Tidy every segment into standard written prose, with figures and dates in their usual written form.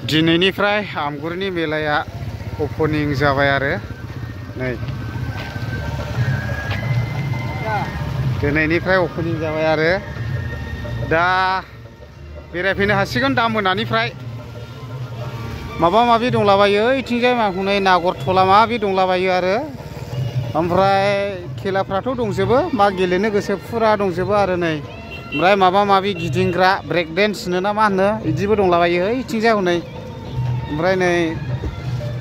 दिनैनिफ्राय आमगुरनि मेलाया ओपनिं जाबाय आरो नै दिनैनिफ्राय ओपनिं जाबाय आरो दा बेरायफैनो हासिगोन दा मोनानिफ्राय माबा माबि दंलाबायो इथिंजाय माखौनै नागरथला माबि दंलाबायो आरो ओमफ्राय खेलाफ्राथ' दंजोबो मा गेलेनो गोसो फुरा दंजोबो आरो नै ओमफ्राय माबा माबि गिदिंग्रा ब्रेक डेन्स होनो ना मा होनो इदिबो दंलाबायो इथिंजाय हनै ओमफ्राय नै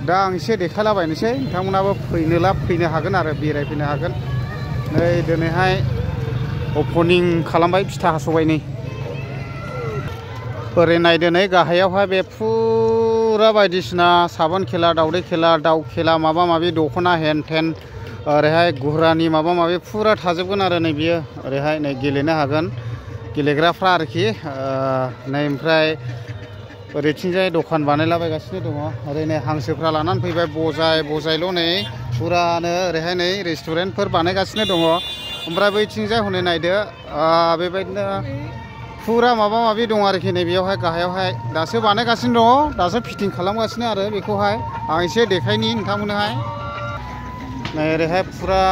दा आं एसे देखायलाबायनोसै नोंथांमोनाबो फैनोला फैनो हागोन आरो बेरायफैनो हागोन नै दिनैहाय ओपनिं खालामबाय फिथा हासबाय नै ओरै नायदो नै गाहायावहाय बे फुरा बायदिसिना साबोन खेला दावदै खेला दाउ खेला माबा माबि दख'ना हेन टेन ओरैहाय गुरानि माबा माबि फुरा थाजोबगोन आरो नै बियो ओरैहाय नै गेलेनो हागोन गेलेग्राफ्रा आरोखि नै ओमफ्राय ओरैथिंजाय दखान बानायलाबायगासिनो दङ ओरै नै हांसोफ्रा लानानै फैबाय बजायल' नै फुरानो ओरैहाय नै रेस्टुरेन्टफोर बानायगासिनो दङ ओमफ्राय बैथिंजाय हनै नायदो बेबायदिनो फुरा माबा माबि दं आरोखि नै बेयावहाय गाहायावहाय दासो बानायगासिनो दङ दासो फिटिं खालामगासिनो आरो बेखौहाय आं एसे देखायनि नोंथांमोननोहाय नै ओरैहाय फुरा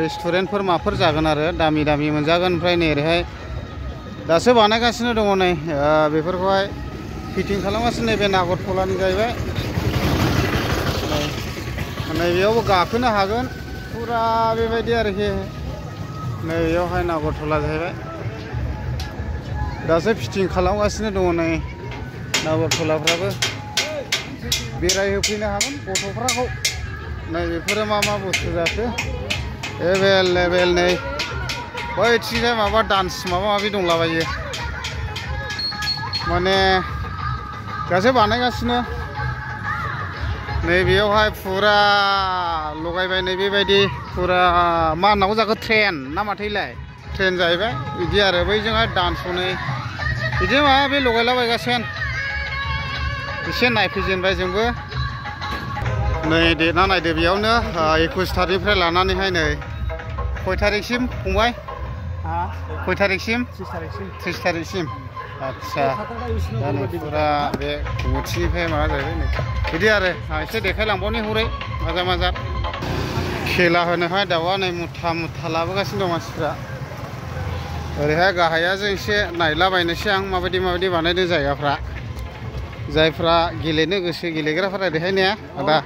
रेस्टुरेन्टफोर माफोर जागोन आरो दामि दामि मोनजागोन ओमफ्राय नै ओरैहाय दासो बानायगासिनो दङ नै बेफोरखौहाय फिटिं खालामगासिनो नैबे नागरथलानि जाहैबाय नै बेयावबो गाखोनो हागोन फुरा बेबायदि आरोखि नै बेयावहाय नागरथला जाहैबाय दासो फिटिं खालामगासिनो दङ नै नागरथलाफ्राबो बेरायहोफैनो हागोन गथ'फ्राखौ नै बेफोरो मा मा बुस्थु जाखो एभेलेबेल नै बैथिंजाय माबा डान्स माबा माबि दंलाबायो माने दासो बानायगासिनो नै बेयावहाय फुरा लगायबाय नै बेबायदि फुरा मा होननांगौ जाखो ट्रेन ना माथोलाय ट्रेन जाहैबाय बिदि आरो बैजोंहाय डान्स हनै बिदि माबा बे लगायलाबायगासिनो एसे नायफैजेनबाय जोंबो नै देरना नायदो बेयावनो 21 थारिखनिफ्राय लानानैहाय नै खय थारिखसिम फंबाय खय थारिखसिम 30 थारिखसिम आच्छा दा नै फुरा बे कमिटिनिफ्राय माबा जाहैबाय नै बिदि आरो आं एसे देखायलांबावनि हरै माजा खेला होनोहाय दाउआ नै मुथा मुथा लाबोगासिनो दं मानसिफ्रा ओरैहाय गाहायाजों एसे नायलाबायनोसै आं माबायदि बानायदों जायगाफ्रा जायफ्रा गेलेनो गोसो गेलेग्राफ्रा ओरैहाय ने आदा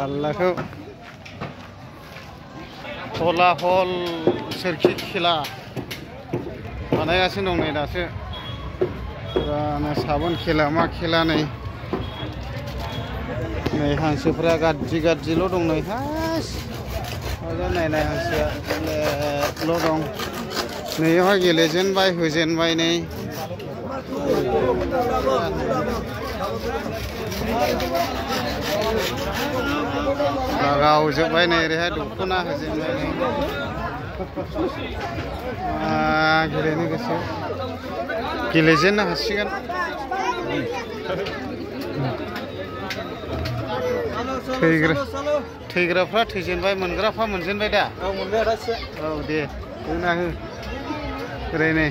आल्लाखौ हला हल सोरखि खेला बानायगासिनो दं नै दासो फुरानो साबोन खेला मा खेला नै हांसोफ्रा गाज्रिल' दं नै हास मोजां नायनाय हांसोआ लेल' दं नैयावहाय गेलेजेनबाय होजेनबाय नै लागावजोब्बाय नै ओरैहाय दख'ना होजेनबाय नै गेलेनो गोसो गेलेजेननो हासिगोन थैग्राफ्रा थैजेनबाय मोनग्राफ्रा मोनजेनबाय दा औ दे होना हो ओरै नै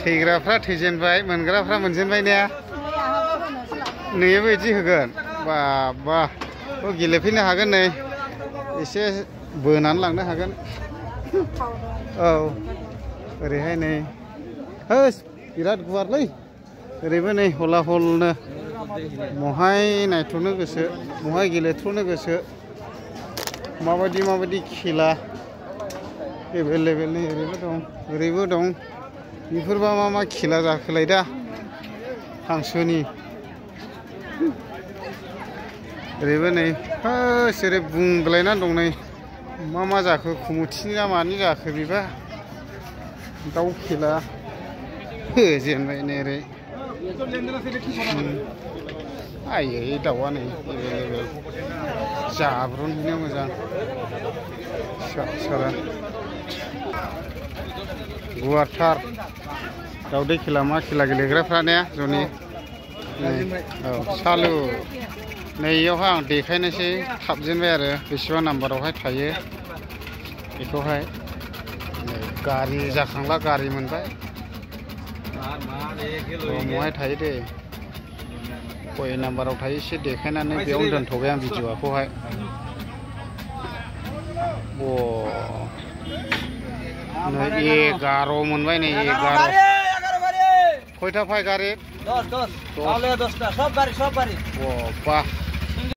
थैग्राफ्रा थैजेनबाय मोनग्राफ्रा मोनजेनबाय ने नोंबो बिदि होगोन बाबा गेलेफैनो हागोन नै एसे बोनानै लांनो हागोन औ ओरैहाय नै होस बिराद गुवारलै ओरैबो नै हला हलनो महाय नायथ'नो गोसो महाय गेलेथ'नो गोसो माबायदि खेला एभेलेबेल नै ओरैबो दं बेफोरबा मा खेला जाखोलाय दा हांसोनि ओरैबो नै ओरै बुंलायनानै दं नै मा जाखो कमिटिनि ना मानि जाखो बेबा दाउ खेला होजेनबाय नै ओरै आयै दाउआ नै एभेलेबेल जाब्रनहैनो मोजां फिसा गुवारथार दाउदै खेला मा खेला गेलेग्राफ्रा ने जनि औ सालु नै इयावहाय आं देखायनोसै थाबजेनबाय आरो बेसेबां नाम्बारावहाय थायो बेखौहाय गारि जाखांला गारि मोनबाय महाय थायो दे कय नाम्बाराव थायो एसे देखायनानै बेयावनो दोनथ'बाय आं भिडिअ'खौहाय नै 11 मोनबाय नै 11 खयथा फायगारि 10 10 10टा सब गारि